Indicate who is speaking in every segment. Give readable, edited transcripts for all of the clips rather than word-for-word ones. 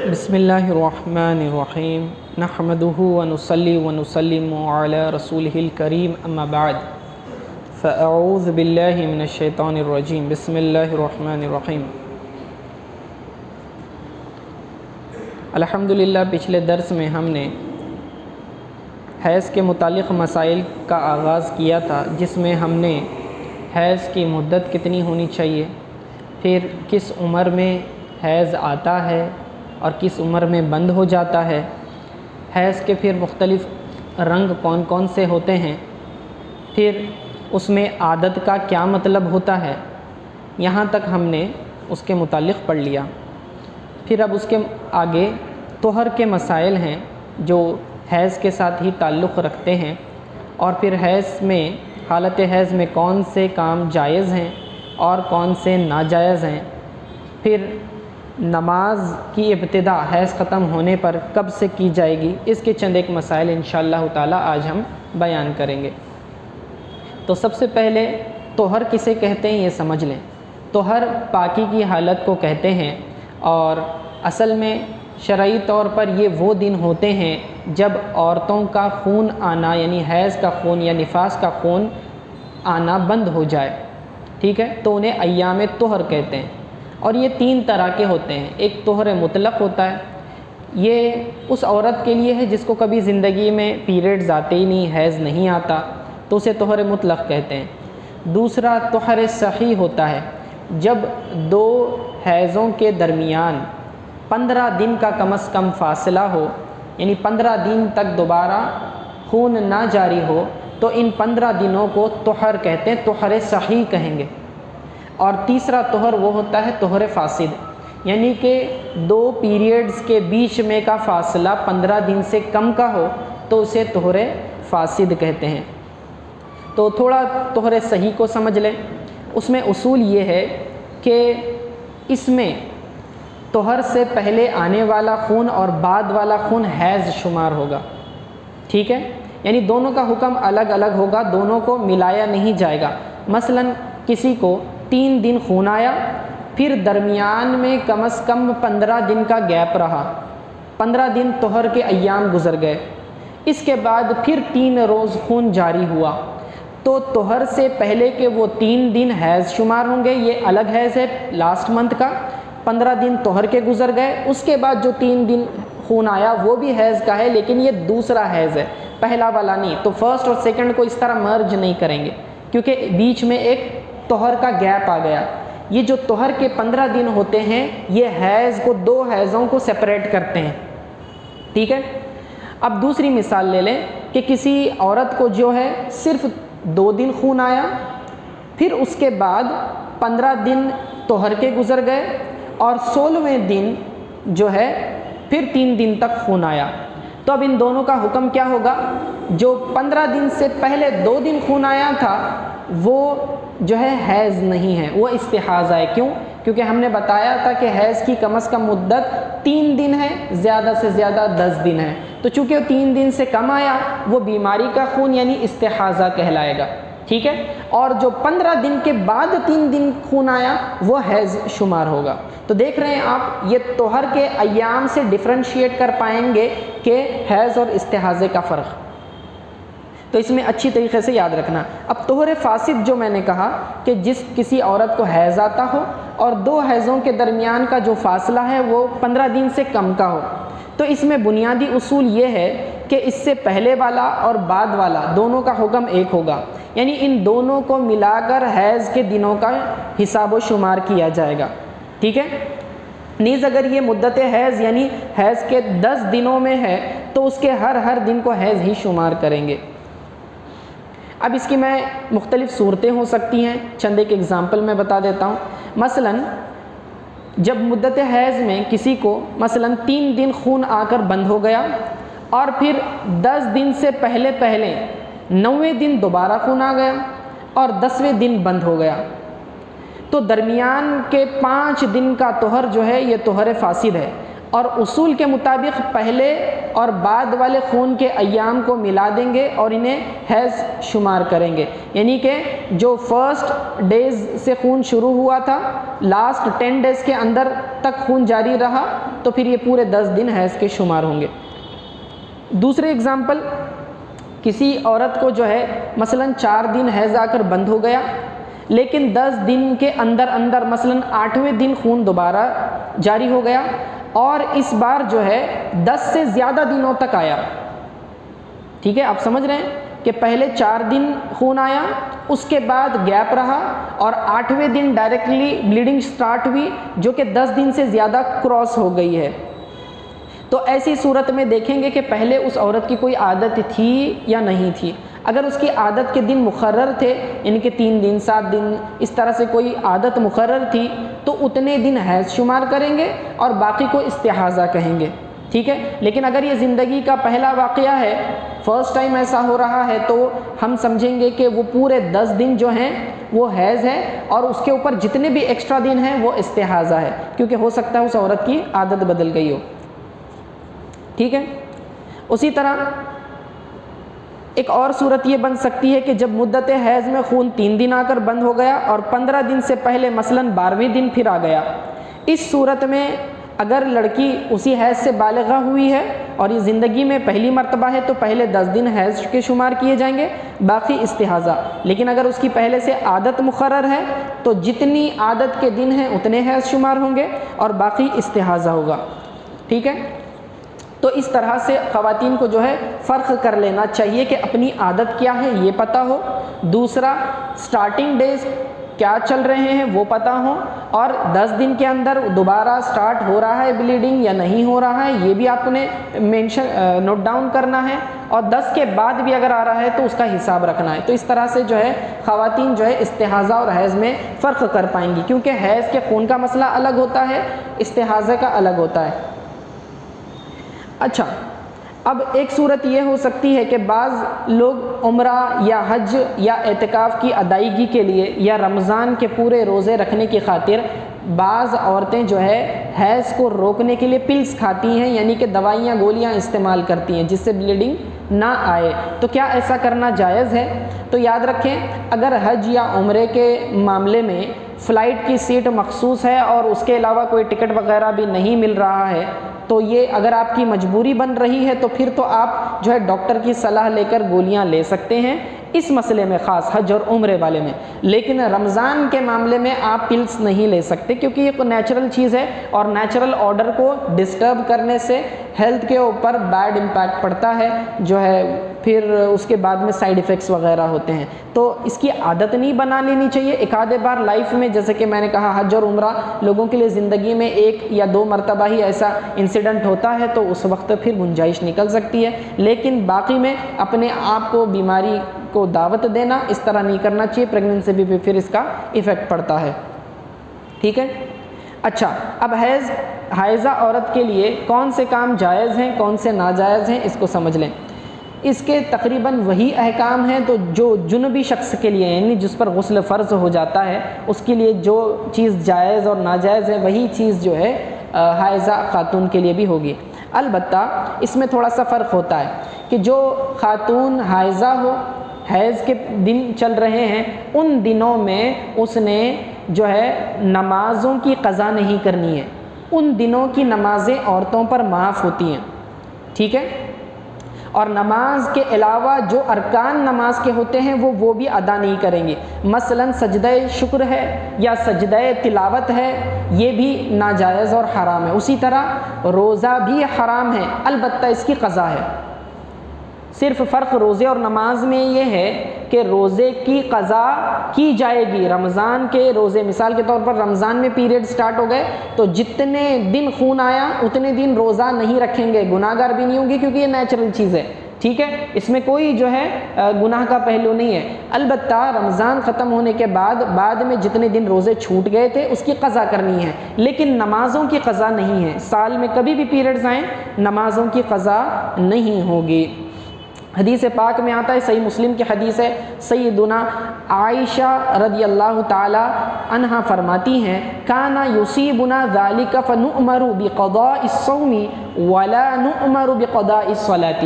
Speaker 1: بسم اللہ الرحمن الرحیم نحمدہ ونصلی ونسلم علی رسولہ الکریم اما بعد فاعوذ باللہ من الشیطان الرجیم بسم اللہ الرحمن الرحیم۔ الحمدللہ پچھلے درس میں ہم نے حیض کے متعلق مسائل کا آغاز کیا تھا، جس میں ہم نے حیض کی مدت کتنی ہونی چاہیے، پھر کس عمر میں حیض آتا ہے اور کس عمر میں بند ہو جاتا ہے، حیض کے پھر مختلف رنگ کون کون سے ہوتے ہیں، پھر اس میں عادت کا کیا مطلب ہوتا ہے، یہاں تک ہم نے اس کے متعلق پڑھ لیا۔ پھر اب اس کے آگے طہر کے مسائل ہیں جو حیض کے ساتھ ہی تعلق رکھتے ہیں، اور پھر حیض میں حالت حیض میں کون سے کام جائز ہیں اور کون سے ناجائز ہیں، پھر نماز کی ابتدا حیض ختم ہونے پر کب سے کی جائے گی، اس کے چند ایک مسائل انشاءاللہ تعالی آج ہم بیان کریں گے۔ تو سب سے پہلے طہر کسے کہتے ہیں یہ سمجھ لیں۔ طہر پاکی کی حالت کو کہتے ہیں، اور اصل میں شرعی طور پر یہ وہ دن ہوتے ہیں جب عورتوں کا خون آنا، یعنی حیض کا خون یا نفاس کا خون آنا بند ہو جائے، ٹھیک ہے، تو انہیں ایام طہر کہتے ہیں۔ اور یہ تین طرح کے ہوتے ہیں۔ ایک طہر مطلق ہوتا ہے، یہ اس عورت کے لیے ہے جس کو کبھی زندگی میں پیریڈز آتے ہی نہیں، حیض نہیں آتا، تو اسے طہر مطلق کہتے ہیں۔ دوسرا طہر صحیح ہوتا ہے، جب دو حیضوں کے درمیان 15 دن کا کم از کم فاصلہ ہو، یعنی 15 دن تک دوبارہ خون نہ جاری ہو، تو ان 15 دنوں کو طہر کہتے ہیں، طہر صحیح کہیں گے۔ اور تیسرا طہر وہ ہوتا ہے طہر فاسد، یعنی کہ دو پیریڈز کے بیچ میں کا فاصلہ 15 دن سے کم کا ہو تو اسے طہر فاسد کہتے ہیں۔ تو تھوڑا طہر صحیح کو سمجھ لیں۔ اس میں اصول یہ ہے کہ اس میں طہر سے پہلے آنے والا خون اور بعد والا خون حیض شمار ہوگا، ٹھیک ہے، یعنی دونوں کا حکم الگ الگ ہوگا، دونوں کو ملایا نہیں جائے گا۔ مثلا کسی کو 3 دن خون آیا، پھر درمیان میں کم از کم 15 دن کا گیپ رہا، 15 دن طہر کے ایام گزر گئے، اس کے بعد پھر 3 روز خون جاری ہوا، تو طہر سے پہلے کے وہ 3 دن حیض شمار ہوں گے، یہ الگ حیض ہے لاسٹ منتھ کا، 15 دن طہر کے گزر گئے، اس کے بعد جو 3 دن خون آیا وہ بھی حیض کا ہے، لیکن یہ دوسرا حیض ہے، پہلا والا نہیں۔ تو فرسٹ اور سیکنڈ کو اس طرح مرج نہیں کریں گے، کیونکہ بیچ میں ایک طہر کا گیپ آ گیا۔ یہ جو طہر کے 15 دن ہوتے ہیں، یہ حیض کو، دو حیضوں کو سپریٹ کرتے ہیں، ٹھیک ہے۔ اب دوسری مثال لے لیں کہ کسی عورت کو جو ہے صرف 2 دن خون آیا، پھر اس کے بعد 15 دن طہر کے گزر گئے، اور 16ویں دن جو ہے پھر 3 دن تک خون آیا، تو اب ان دونوں کا حکم کیا ہوگا؟ جو 15 دن سے پہلے 2 دن خون آیا تھا وہ جو ہے حیض نہیں ہے، وہ استحاضہ ہے۔ کیوں؟ کیونکہ ہم نے بتایا تھا کہ حیض کی کم از کم مدت 3 دن ہے، زیادہ سے زیادہ 10 دن ہے، تو چونکہ 3 دن سے کم آیا وہ بیماری کا خون یعنی استحاضہ کہلائے گا، ٹھیک ہے۔ اور جو 15 دن کے بعد 3 دن خون آیا وہ حیض شمار ہوگا۔ تو دیکھ رہے ہیں آپ، یہ طہر کے ایام سے ڈفرینشیٹ کر پائیں گے کہ حیض اور استحاضے کا فرق، تو اس میں اچھی طریقے سے یاد رکھنا۔ اب طہر فاسد جو میں نے کہا کہ جس کسی عورت کو حیض آتا ہو اور 2 حیضوں کے درمیان کا جو فاصلہ ہے وہ 15 دن سے کم کا ہو، تو اس میں بنیادی اصول یہ ہے کہ اس سے پہلے والا اور بعد والا دونوں کا حکم ایک ہوگا، یعنی ان دونوں کو ملا کر حیض کے دنوں کا حساب و شمار کیا جائے گا، ٹھیک ہے۔ نیز اگر یہ مدت حیض یعنی حیض کے 10 دنوں میں ہے تو اس کے ہر دن کو حیض ہی شمار کریں گے۔ اب اس کی میں مختلف صورتیں ہو سکتی ہیں، چند ایک اگزامپل میں بتا دیتا ہوں۔ مثلا جب مدت حیض میں کسی کو مثلا 3 دن خون آ کر بند ہو گیا، اور پھر 10 دن سے پہلے 9ویں دن دوبارہ خون آ گیا، اور 10ویں دن بند ہو گیا، تو درمیان کے 5 دن کا طہر جو ہے یہ طہر فاسد ہے، اور اصول کے مطابق پہلے اور بعد والے خون کے ایام کو ملا دیں گے اور انہیں حیض شمار کریں گے، یعنی کہ جو فرسٹ ڈیز سے خون شروع ہوا تھا لاسٹ 10 ڈیز کے اندر تک خون جاری رہا تو پھر یہ پورے 10 دن حیض کے شمار ہوں گے۔ دوسرے اگزامپل، کسی عورت کو جو ہے مثلاً 4 دن حیض آ کر بند ہو گیا، لیکن 10 دن کے اندر اندر مثلاً 8ویں دن خون دوبارہ جاری ہو گیا اور اس بار جو ہے 10 سے زیادہ دنوں تک آیا، ٹھیک ہے، آپ سمجھ رہے ہیں کہ پہلے 4 دن خون آیا، اس کے بعد گیپ رہا اور 8ویں دن ڈائریکٹلی بلیڈنگ سٹارٹ ہوئی جو کہ 10 دن سے زیادہ کراس ہو گئی ہے۔ تو ایسی صورت میں دیکھیں گے کہ پہلے اس عورت کی کوئی عادت تھی یا نہیں تھی۔ اگر اس کی عادت کے دن مقرر تھے، ان کے 3 دن 7 دن اس طرح سے کوئی عادت مقرر تھی تو اتنے دن حیض شمار کریں گے اور باقی کو استحاضہ کہیں گے، ٹھیک ہے۔ لیکن اگر یہ زندگی کا پہلا واقعہ ہے، فرسٹ ٹائم ایسا ہو رہا ہے، تو ہم سمجھیں گے کہ وہ پورے 10 دن جو ہیں وہ حیض ہے اور اس کے اوپر جتنے بھی ایکسٹرا دن ہیں وہ استحاضہ ہے، کیونکہ ہو سکتا ہے اس عورت کی عادت بدل گئی ہو، ٹھیک ہے۔ اسی طرح ایک اور صورت یہ بن سکتی ہے کہ جب مدت حیض میں خون 3 دن آ کر بند ہو گیا اور 15 دن سے پہلے مثلاً 12ویں دن پھر آ گیا، اس صورت میں اگر لڑکی اسی حیض سے بالغہ ہوئی ہے اور یہ زندگی میں پہلی مرتبہ ہے تو پہلے 10 دن حیض کے شمار کیے جائیں گے، باقی استحاضہ۔ لیکن اگر اس کی پہلے سے عادت مقرر ہے تو جتنی عادت کے دن ہیں اتنے حیض شمار ہوں گے اور باقی استحاضہ ہوگا، ٹھیک ہے۔ تو اس طرح سے خواتین کو جو ہے فرق کر لینا چاہیے کہ اپنی عادت کیا ہے یہ پتہ ہو، دوسرا سٹارٹنگ ڈیز کیا چل رہے ہیں وہ پتہ ہوں، اور 10 دن کے اندر دوبارہ سٹارٹ ہو رہا ہے بلیڈنگ یا نہیں ہو رہا ہے یہ بھی آپ نے نوٹ ڈاؤن کرنا ہے، اور 10 کے بعد بھی اگر آ رہا ہے تو اس کا حساب رکھنا ہے۔ تو اس طرح سے جو ہے خواتین جو ہے استحاضہ اور حیض میں فرق کر پائیں گی، کیونکہ حیض کے خون کا مسئلہ الگ ہوتا ہے، استحاضہ کا الگ ہوتا ہے۔ اچھا، اب ایک صورت یہ ہو سکتی ہے کہ بعض لوگ عمرہ یا حج یا اعتکاف کی ادائیگی کے لیے یا رمضان کے پورے روزے رکھنے کی خاطر بعض عورتیں جو ہے حیض کو روکنے کے لیے پلس کھاتی ہیں، یعنی کہ دوائیاں گولیاں استعمال کرتی ہیں جس سے بلیڈنگ نہ آئے، تو کیا ایسا کرنا جائز ہے؟ تو یاد رکھیں، اگر حج یا عمرے کے معاملے میں فلائٹ کی سیٹ مخصوص ہے اور اس کے علاوہ کوئی ٹکٹ وغیرہ بھی نہیں مل رہا ہے تو یہ اگر آپ کی مجبوری بن رہی ہے تو پھر تو آپ جو ہے ڈاکٹر کی صلاح لے کر گولیاں لے سکتے ہیں اس مسئلے میں، خاص حج اور عمرے والے میں۔ لیکن رمضان کے معاملے میں آپ پلس نہیں لے سکتے، کیونکہ یہ کوئی نیچرل چیز ہے اور نیچرل آرڈر کو ڈسٹرب کرنے سے ہیلتھ کے اوپر بیڈ امپیکٹ پڑتا ہے، جو ہے پھر اس کے بعد میں سائیڈ ایفیکٹس وغیرہ ہوتے ہیں۔ تو اس کی عادت نہیں بنا لینی چاہیے، ایک آدھے بار لائف میں، جیسے کہ میں نے کہا حج اور عمرہ لوگوں کے لیے زندگی میں 1 یا 2 مرتبہ ہی ایسا انسیڈنٹ ہوتا ہے تو اس وقت پھر گنجائش نکل سکتی ہے، لیکن باقی میں اپنے آپ کو بیماری کو دعوت دینا اس طرح نہیں کرنا چاہیے، پریگننسی بھی پھر اس کا ایفیکٹ پڑتا ہے، ٹھیک ہے۔ اچھا، اب حائضہ عورت کے لیے کون سے کام جائز ہیں کون سے ناجائز ہیں اس کو سمجھ لیں۔ اس کے تقریباً وہی احکام ہیں تو جو جنبی شخص کے لیے، یعنی جس پر غسل فرض ہو جاتا ہے، اس کے لیے جو چیز جائز اور ناجائز ہے وہی چیز جو ہے حائضہ خاتون کے لیے بھی ہوگی۔ البتہ اس میں تھوڑا سا فرق ہوتا ہے کہ جو خاتون حائضہ ہو، حیض کے دن چل رہے ہیں، ان دنوں میں اس نے جو ہے نمازوں کی قضا نہیں کرنی ہے، ان دنوں کی نمازیں عورتوں پر معاف ہوتی ہیں، ٹھیک ہے۔ اور نماز کے علاوہ جو ارکان نماز کے ہوتے ہیں وہ بھی ادا نہیں کریں گے، مثلا سجدہ شکر ہے یا سجدہ تلاوت ہے، یہ بھی ناجائز اور حرام ہے۔ اسی طرح روزہ بھی حرام ہے، البتہ اس کی قضا ہے۔ صرف فرق روزے اور نماز میں یہ ہے کہ روزے کی قضا کی جائے گی۔ رمضان کے روزے، مثال کے طور پر رمضان میں پیریڈ سٹارٹ ہو گئے تو جتنے دن خون آیا اتنے دن روزہ نہیں رکھیں گے، گناہ گار بھی نہیں ہوں گے کیونکہ یہ نیچرل چیز ہے، ٹھیک ہے، اس میں کوئی جو ہے گناہ کا پہلو نہیں ہے۔ البتہ رمضان ختم ہونے کے بعد میں جتنے دن روزے چھوٹ گئے تھے اس کی قضا کرنی ہے، لیکن نمازوں کی قضا نہیں ہے۔ سال میں کبھی بھی پیریڈز آئیں نمازوں کی قضا نہیں ہوگی۔ حدیث پاک میں آتا ہے، صحیح مسلم کی حدیث ہے، سیدنا عائشہ رضی اللہ تعالی عنہا فرماتی ہیں، کانا یصیبنا ذلک فنؤمر بقضاء الصوم ولا نؤمر بقضاء الصلاۃ،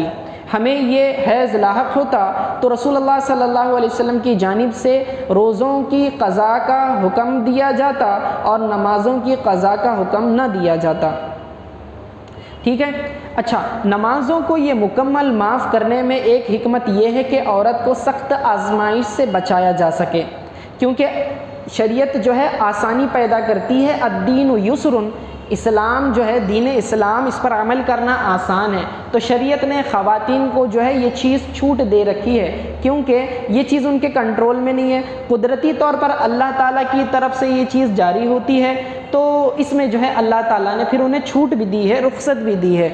Speaker 1: ہمیں یہ حیض لاحق ہوتا تو رسول اللہ صلی اللہ علیہ وسلم کی جانب سے روزوں کی قضا کا حکم دیا جاتا اور نمازوں کی قضا کا حکم نہ دیا جاتا۔ ٹھیک ہے. اچھا، نمازوں کو یہ مکمل معاف کرنے میں ایک حکمت یہ ہے کہ عورت کو سخت آزمائش سے بچایا جا سکے، کیونکہ شریعت جو ہے آسانی پیدا کرتی ہے. الدین یسر، اسلام جو ہے دین اسلام، اس پر عمل کرنا آسان ہے. تو شریعت نے خواتین کو جو ہے یہ چیز چھوٹ دے رکھی ہے، کیونکہ یہ چیز ان کے کنٹرول میں نہیں ہے. قدرتی طور پر اللہ تعالیٰ کی طرف سے یہ چیز جاری ہوتی ہے، تو اس میں جو ہے اللہ تعالیٰ نے پھر انہیں چھوٹ بھی دی ہے، رخصت بھی دی ہے.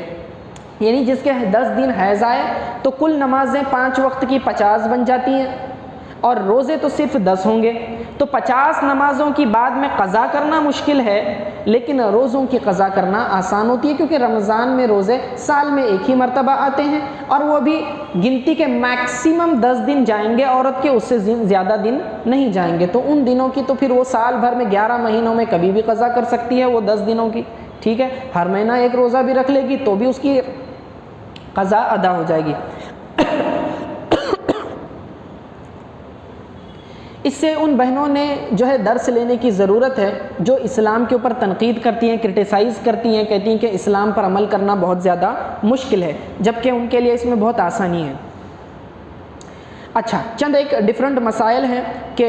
Speaker 1: یعنی جس کے 10 دن حیض آئے تو کل نمازیں 5 وقت کی 50 بن جاتی ہیں، اور روزے تو صرف 10 ہوں گے. تو 50 نمازوں کی بعد میں قضا کرنا مشکل ہے، لیکن روزوں کی قضا کرنا آسان ہوتی ہے، کیونکہ رمضان میں روزے سال میں ایک ہی مرتبہ آتے ہیں، اور وہ بھی گنتی کے میکسیمم 10 دن جائیں گے عورت کے، اس سے زیادہ دن نہیں جائیں گے. تو ان دنوں کی تو پھر وہ سال بھر میں 11 مہینوں میں کبھی بھی قضا کر سکتی ہے وہ 10 دنوں کی. ٹھیک ہے، ہر مہینہ ایک روزہ بھی رکھ لے گی تو بھی اس کی قضا ادا ہو جائے گی. اس سے ان بہنوں نے جو ہے درس لینے کی ضرورت ہے جو اسلام کے اوپر تنقید کرتی ہیں، کرٹیسائز کرتی ہیں، کہتی ہیں کہ اسلام پر عمل کرنا بہت زیادہ مشکل ہے، جبکہ ان کے لیے اس میں بہت آسانی ہے. اچھا، چند ایک ڈیفرنٹ مسائل ہیں کہ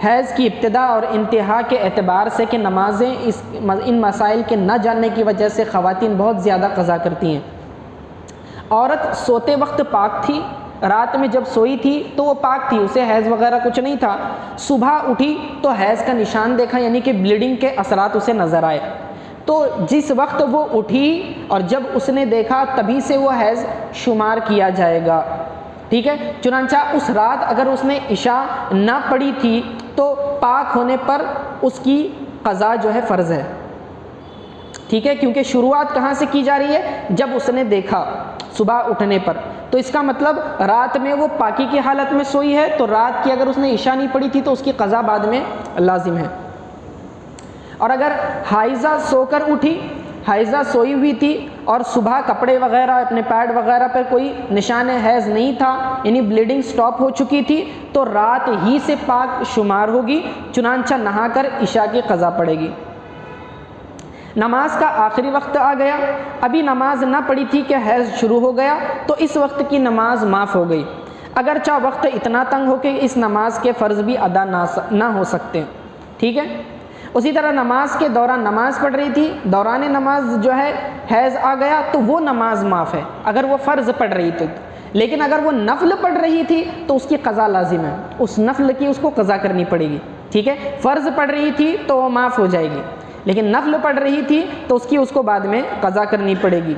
Speaker 1: حیض کی ابتدا اور انتہا کے اعتبار سے کہ نمازیں ان مسائل کے نہ جاننے کی وجہ سے خواتین بہت زیادہ قضا کرتی ہیں. عورت سوتے وقت پاک تھی، رات میں جب سوئی تھی تو وہ پاک تھی، اسے حیض وغیرہ کچھ نہیں تھا. صبح اٹھی تو حیض کا نشان دیکھا، یعنی کہ بلیڈنگ کے اثرات اسے نظر آئے. تو جس وقت وہ اٹھی اور جب اس نے دیکھا تبھی سے وہ حیض شمار کیا جائے گا. ٹھیک ہے، چنانچہ اس رات اگر اس نے عشاء نہ پڑھی تھی تو پاک ہونے پر اس کی قضا جو ہے فرض ہے. ٹھیک ہے، کیونکہ شروعات کہاں سے کی جا رہی ہے؟ جب اس نے دیکھا صبح اٹھنے پر. تو اس کا مطلب رات میں وہ پاکی کی حالت میں سوئی ہے، تو رات کی اگر اس نے عشاء نہیں پڑھی تھی تو اس کی قضا بعد میں لازم ہے. اور اگر حائضہ سو کر اٹھی، حائضہ سوئی ہوئی تھی اور صبح کپڑے وغیرہ اپنے پیڈ وغیرہ پر کوئی نشان حیض نہیں تھا، یعنی بلیڈنگ سٹاپ ہو چکی تھی، تو رات ہی سے پاک شمار ہوگی، چنانچہ نہا کر عشاء کی قضا پڑے گی. نماز کا آخری وقت آ گیا، ابھی نماز نہ پڑھی تھی کہ حیض شروع ہو گیا، تو اس وقت کی نماز معاف ہو گئی، اگرچہ وقت اتنا تنگ ہو کہ اس نماز کے فرض بھی ادا نہ ہو سکتے. ٹھیک ہے، اسی طرح نماز کے دوران نماز پڑھ رہی تھی، دوران نماز جو ہے حیض آ گیا تو وہ نماز معاف ہے اگر وہ فرض پڑھ رہی تھی. لیکن اگر وہ نفل پڑھ رہی تھی تو اس کی قضا لازم ہے، اس نفل کی اس کو قضا کرنی پڑے گی. ٹھیک ہے، فرض پڑھ رہی تھی تو وہ معاف ہو جائے گی، لیکن نفل پڑھ رہی تھی تو اس کو بعد میں قضا کرنی پڑے گی.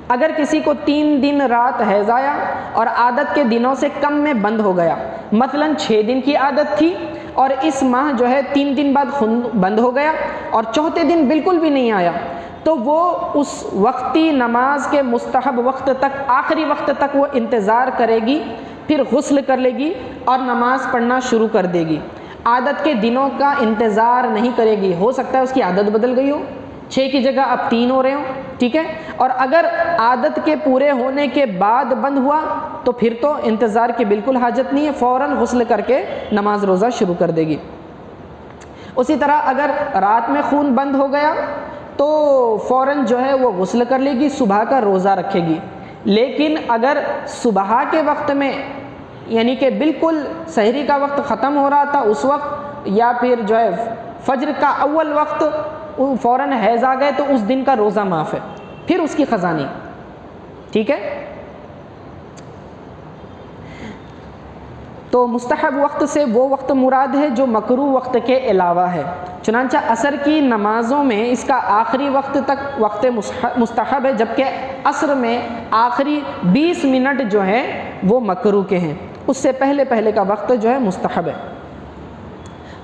Speaker 1: اگر کسی کو 3 دن رات حیض آیا اور عادت کے دنوں سے کم میں بند ہو گیا، مثلا 6 دن کی عادت تھی اور اس ماہ جو ہے 3 دن بعد خون بند ہو گیا اور چوتھے دن بالکل بھی نہیں آیا، تو وہ اس وقتی نماز کے مستحب وقت تک، آخری وقت تک وہ انتظار کرے گی، پھر غسل کر لے گی اور نماز پڑھنا شروع کر دے گی. عادت کے دنوں کا انتظار نہیں کرے گی، ہو سکتا ہے اس کی عادت بدل گئی ہو، 6 کی جگہ اب 3 ہو رہے ہوں. ٹھیک ہے، اور اگر عادت کے پورے ہونے کے بعد بند ہوا تو پھر تو انتظار کی بالکل حاجت نہیں ہے، فوراً غسل کر کے نماز روزہ شروع کر دے گی. اسی طرح اگر رات میں خون بند ہو گیا تو فوراً جو ہے وہ غسل کر لے گی، صبح کا روزہ رکھے گی. لیکن اگر صبح کے وقت میں، یعنی کہ بالکل سحری کا وقت ختم ہو رہا تھا اس وقت، یا پھر جو ہے فجر کا اول وقت فوراً حیض آ گئے، تو اس دن کا روزہ معاف ہے، پھر اس کی قضا نہیں. ٹھیک ہے، تو مستحب وقت سے وہ وقت مراد ہے جو مکروہ وقت کے علاوہ ہے. چنانچہ عصر کی نمازوں میں اس کا آخری وقت تک وقت مستحب ہے، جبکہ عصر میں آخری 20 منٹ جو ہے وہ مکروہ کے ہیں، اس سے پہلے کا وقت جو ہے مستحب ہے.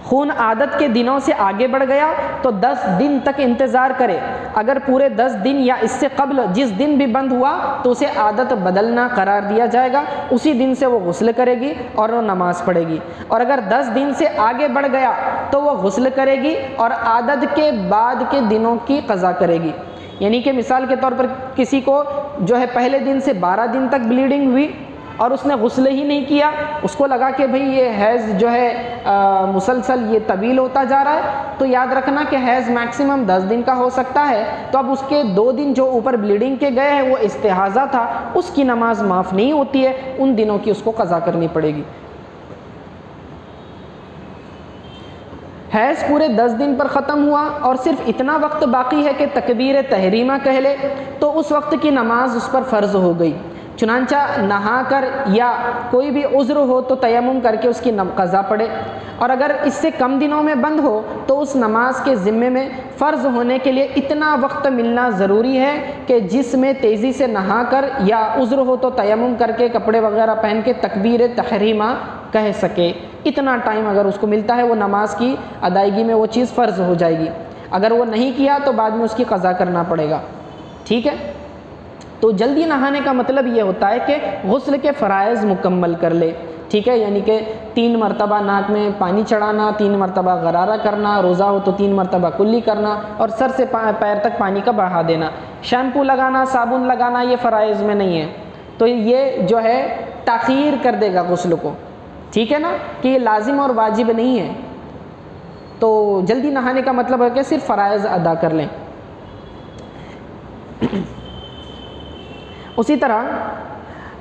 Speaker 1: خون عادت کے دنوں سے آگے بڑھ گیا تو 10 دن تک انتظار کرے. اگر پورے 10 دن یا اس سے قبل جس دن بھی بند ہوا تو اسے عادت بدلنا قرار دیا جائے گا، اسی دن سے وہ غسل کرے گی اور وہ نماز پڑھے گی. اور اگر 10 دن سے آگے بڑھ گیا تو وہ غسل کرے گی اور عادت کے بعد کے دنوں کی قضا کرے گی. یعنی کہ مثال کے طور پر کسی کو جو ہے پہلے دن سے 12 دن تک بلیڈنگ ہوئی اور اس نے غسل ہی نہیں کیا، اس کو لگا کہ بھئی یہ حیض جو ہے مسلسل یہ طویل ہوتا جا رہا ہے، تو یاد رکھنا کہ حیض میکسیمم 10 دن کا ہو سکتا ہے، تو اب اس کے 2 دن جو اوپر بلیڈنگ کے گئے ہیں وہ استحاضہ تھا، اس کی نماز معاف نہیں ہوتی ہے، ان دنوں کی اس کو قضا کرنی پڑے گی۔ حیض پورے 10 دن پر ختم ہوا اور صرف اتنا وقت باقی ہے کہ تکبیر تحریمہ کہہ لے، تو اس وقت کی نماز اس پر فرض ہو گئی، چنانچہ نہا کر یا کوئی بھی عذر ہو تو تیمم کر کے اس کی قضا پڑے، اور اگر اس سے کم دنوں میں بند ہو تو اس نماز کے ذمے میں فرض ہونے کے لیے اتنا وقت ملنا ضروری ہے کہ جس میں تیزی سے نہا کر یا عذر ہو تو تیمم کر کے کپڑے وغیرہ پہن کے تکبیر تحریمہ کہہ سکے، اتنا ٹائم اگر اس کو ملتا ہے وہ نماز کی ادائیگی میں وہ چیز فرض ہو جائے گی، اگر وہ نہیں کیا تو بعد میں اس کی قضا کرنا پڑے گا، ٹھیک ہے۔ تو جلدی نہانے کا مطلب یہ ہوتا ہے کہ غسل کے فرائض مکمل کر لے، ٹھیک ہے، یعنی کہ 3 مرتبہ ناک میں پانی چڑھانا، 3 مرتبہ غرارہ کرنا، روزہ ہو تو 3 مرتبہ کلی کرنا، اور سر سے پیر تک پانی کا بہا دینا، شیمپو لگانا، صابن لگانا یہ فرائض میں نہیں ہے، تو یہ جو ہے تاخیر کر دے گا غسل کو، ٹھیک ہے نا، کہ یہ لازم اور واجب نہیں ہے۔ تو جلدی نہانے کا مطلب ہے کہ صرف فرائض ادا کر لیں۔ اسی طرح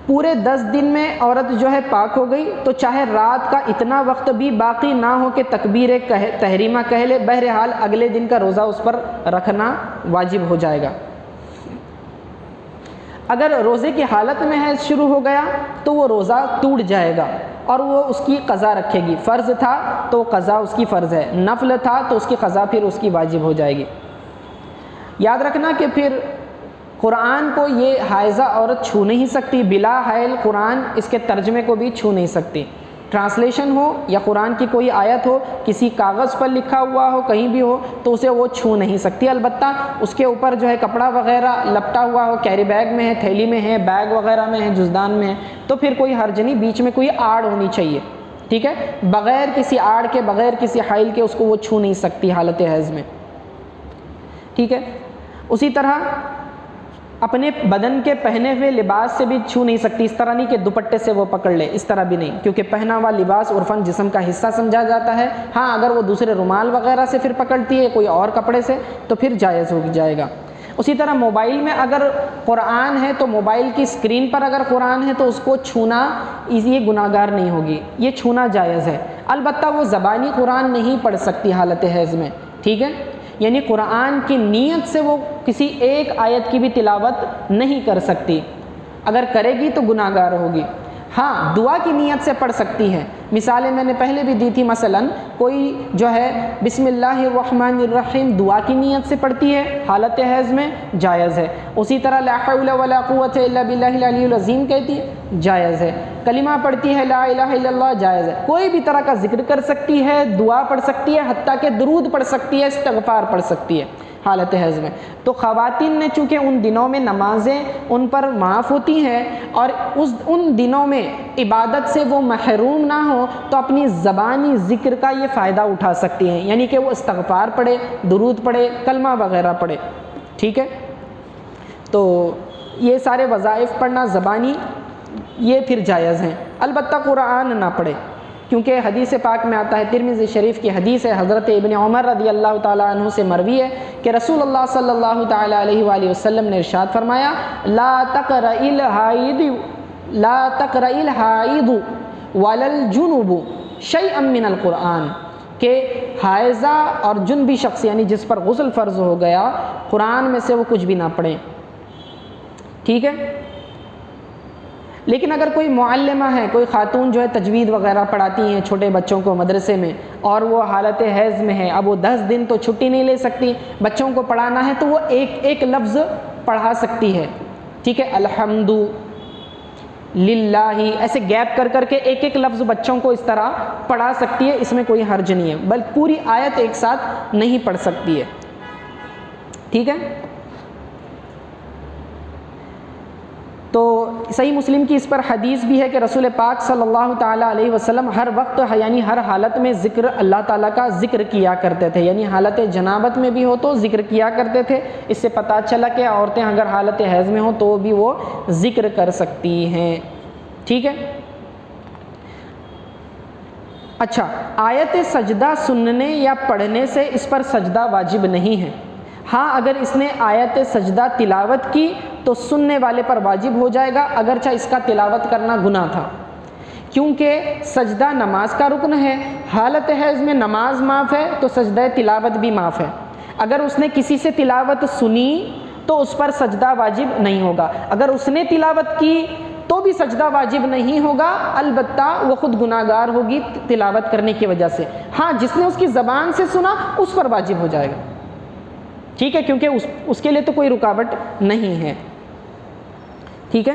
Speaker 1: پورے 10 دن میں عورت جو ہے پاک ہو گئی تو چاہے رات کا اتنا وقت بھی باقی نہ ہو کہ تکبیر تحریمہ کہہ لے، بہرحال اگلے دن کا روزہ اس پر رکھنا واجب ہو جائے گا۔ اگر روزے کی حالت میں حیض شروع ہو گیا تو وہ روزہ ٹوٹ جائے گا اور وہ اس کی قضا رکھے گی، فرض تھا تو قضا اس کی فرض ہے، نفل تھا تو اس کی قضا پھر اس کی واجب ہو جائے گی۔ یاد رکھنا کہ پھر قرآن کو یہ حائضہ عورت چھو نہیں سکتی، بلا حائل قرآن اس کے ترجمے کو بھی چھو نہیں سکتی، ٹرانسلیشن ہو یا قرآن کی کوئی آیت ہو کسی کاغذ پر لکھا ہوا ہو کہیں بھی ہو تو اسے وہ چھو نہیں سکتی، البتہ اس کے اوپر جو ہے کپڑا وغیرہ لپٹا ہوا ہو، کیری بیگ میں ہے، تھیلی میں ہے، بیگ وغیرہ میں ہے، جزدان میں ہے، تو پھر کوئی حرج نہیں، بیچ میں کوئی آڑ ہونی چاہیے، ٹھیک ہے، بغیر کسی آڑ کے بغیر کسی حائل کے اس کو وہ چھو نہیں سکتی حالت حیض میں، ٹھیک ہے۔ اسی طرح اپنے بدن کے پہنے ہوئے لباس سے بھی چھو نہیں سکتی، اس طرح نہیں کہ دوپٹے سے وہ پکڑ لے، اس طرح بھی نہیں، کیونکہ پہنا ہوا لباس عرفاً جسم کا حصہ سمجھا جاتا ہے، ہاں اگر وہ دوسرے رومال وغیرہ سے پھر پکڑتی ہے کوئی اور کپڑے سے تو پھر جائز ہو جائے گا۔ اسی طرح موبائل میں اگر قرآن ہے تو موبائل کی اسکرین پر اگر قرآن ہے تو اس کو چھونا یہ گناہگار نہیں ہوگی، یہ چھونا جائز ہے، البتہ وہ زبانی قرآن نہیں پڑھ سکتی حالت حیض میں، ٹھیک ہے، یعنی قرآن کی نیت سے وہ کسی ایک آیت کی بھی تلاوت نہیں کر سکتی، اگر کرے گی تو گناہگار ہوگی، ہاں دعا کی نیت سے پڑھ سکتی ہے، مثالیں میں نے پہلے بھی دی تھی، مثلا کوئی جو ہے بسم اللہ الرحمن الرحیم دعا کی نیت سے پڑھتی ہے حالت حیض میں، جائز ہے، اسی طرح لا حول ولا قوت الا باللہ العلی العظیم کہتی ہے، جائز ہے، کلمہ پڑھتی ہے لا الہ الا اللہ، جائز ہے، کوئی بھی طرح کا ذکر کر سکتی ہے، دعا پڑھ سکتی ہے، حتیٰ کہ درود پڑھ سکتی ہے، استغفار پڑھ سکتی ہے حالت حیض میں۔ تو خواتین نے چونکہ ان دنوں میں نمازیں ان پر معاف ہوتی ہیں اور ان دنوں میں عبادت سے وہ محروم نہ ہو تو اپنی زبانی ذکر کا یہ فائدہ اٹھا سکتی ہیں، یعنی کہ وہ استغفار پڑھے، درود پڑھے، کلمہ وغیرہ پڑھے، ٹھیک ہے۔ تو یہ سارے وظائف پڑھنا زبانی یہ پھر جائز ہیں، البتہ قرآن نہ پڑھے، کیونکہ حدیث پاک میں آتا ہے، ترمذی شریف کی حدیث ہے، حضرت ابن عمر رضی اللہ تعالیٰ عنہ سے مروی ہے کہ رسول اللہ صلی اللہ تعالیٰ علیہ وآلہ وسلم نے ارشاد فرمایا لا تقرأ الحائض ولا الجنوب شیئا من القرآن، کہ حائضہ اور جنبی شخص یعنی جس پر غسل فرض ہو گیا قرآن میں سے وہ کچھ بھی نہ پڑھیں، ٹھیک ہے۔ لیکن اگر کوئی معلمہ ہے، کوئی خاتون جو ہے تجوید وغیرہ پڑھاتی ہیں چھوٹے بچوں کو مدرسے میں اور وہ حالت حیض میں ہے، اب وہ 10 دن تو چھٹی نہیں لے سکتی، بچوں کو پڑھانا ہے تو وہ ایک ایک لفظ پڑھا سکتی ہے، ٹھیک ہے، الحمد للہ، ایسے گیپ کر کر کے ایک ایک لفظ بچوں کو اس طرح پڑھا سکتی ہے، اس میں کوئی حرج نہیں ہے، بلکہ پوری آیت ایک ساتھ نہیں پڑھ سکتی ہے، ٹھیک ہے۔ تو صحیح مسلم کی اس پر حدیث بھی ہے کہ رسول پاک صلی اللہ تعالیٰ علیہ وسلم ہر وقت یعنی ہر حالت میں ذکر اللہ تعالیٰ کا ذکر کیا کرتے تھے، یعنی حالت جنابت میں بھی ہو تو ذکر کیا کرتے تھے، اس سے پتہ چلا کہ عورتیں اگر حالت حیض میں ہوں تو بھی وہ ذکر کر سکتی ہیں، ٹھیک ہے. اچھا، آیت سجدہ سننے یا پڑھنے سے اس پر سجدہ واجب نہیں ہے. ہاں اگر اس نے آیت سجدہ تلاوت کی تو سننے والے پر واجب ہو جائے گا، اگرچہ اس کا تلاوت کرنا گناہ تھا، کیونکہ سجدہ نماز کا رکن ہے. حالت حیض میں نماز معاف ہے تو سجدہ تلاوت بھی معاف ہے. اگر اس نے کسی سے تلاوت سنی تو اس پر سجدہ واجب نہیں ہوگا. اگر اس نے تلاوت کی تو بھی سجدہ واجب نہیں ہوگا، البتہ وہ خود گناہ گار ہوگی تلاوت کرنے کی وجہ سے. ہاں جس نے اس کی زبان سے سنا اس پر واجب ہو جائے گا، ٹھیک ہے، کیونکہ اس کے لیے تو کوئی رکاوٹ نہیں ہے. ٹھیک ہے،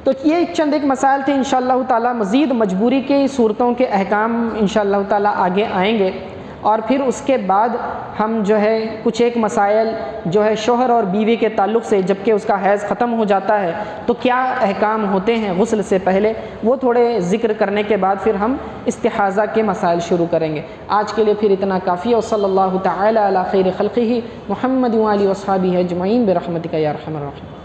Speaker 1: تو یہ چند ایک مسائل تھے. انشاءاللہ تعالی مزید مجبوری کی صورتوں کے احکام انشاءاللہ تعالی آگے آئیں گے، اور پھر اس کے بعد ہم جو ہے کچھ ایک مسائل جو ہے شوہر اور بیوی کے تعلق سے، جب کہ اس کا حیض ختم ہو جاتا ہے تو کیا احکام ہوتے ہیں غسل سے پہلے، وہ تھوڑے ذکر کرنے کے بعد پھر ہم استحاضہ کے مسائل شروع کریں گے. آج کے لیے پھر اتنا کافی ہے. وصلی اللہ تعالی علی خیر خلقہ محمد وآلہ وصحبہ اجمعین برحمتک یا ارحم الراحمین.